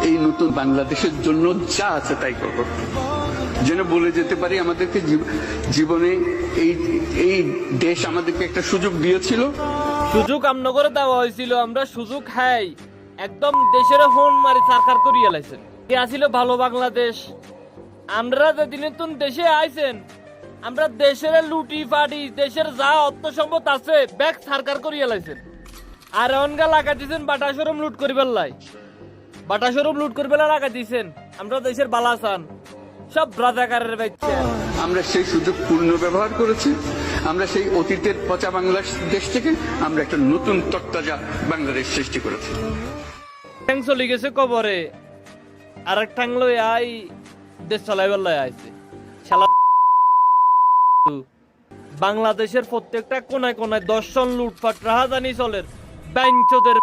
এই নতুন বাংলাদেশের জন্য যা আছে তাই করব, যেন বলে যেতে পারি আমাদেরকে জীবনে এই এই দেশ আমাদেরকে একটা সুযোগ দিয়েছিল। সুযোগ আমন করে দেওয়া হয়েছিল, আমরা সুযোগ খাই একদম দেশের হন মারি সরকার করিয়ে লাইছেন। কি আসিল ভালো বাংলাদেশ, আমরা যেদিন নতুন দেশে আইছেন আমরা দেশের লুটি ফাটি দেশের যা অর্থ সম্পদ আছে ব্যাগ সরকার করিয়ে লাইছেন। আর অনগা লাগা দিয়েছেন বাটা শোরুম লুট করিবার লাই, বাটা শোরুম লুট করিবার লাগা দিয়েছেন। আমরা দেশের বালাসান সব রাজাকারের বাচ্চা। আমরা সেই সুযোগ পূর্ণ ব্যবহার করেছি। আমরা সেই অতীতের পচা বাংলাদেশ থেকে আমরা একটা নতুন তরতাজা বাংলাদেশ সৃষ্টি করেছি। ট্যাং চলে গেছে কবরে, আর এক ট্যাং লই আই দেশ চালাইবার লাই আইছে। শালা বাংলাদেশের প্রত্যেকটা কোনায় কোনায় দর্শন লুটপাট রাহাজানি চলের ব্যাংচোদের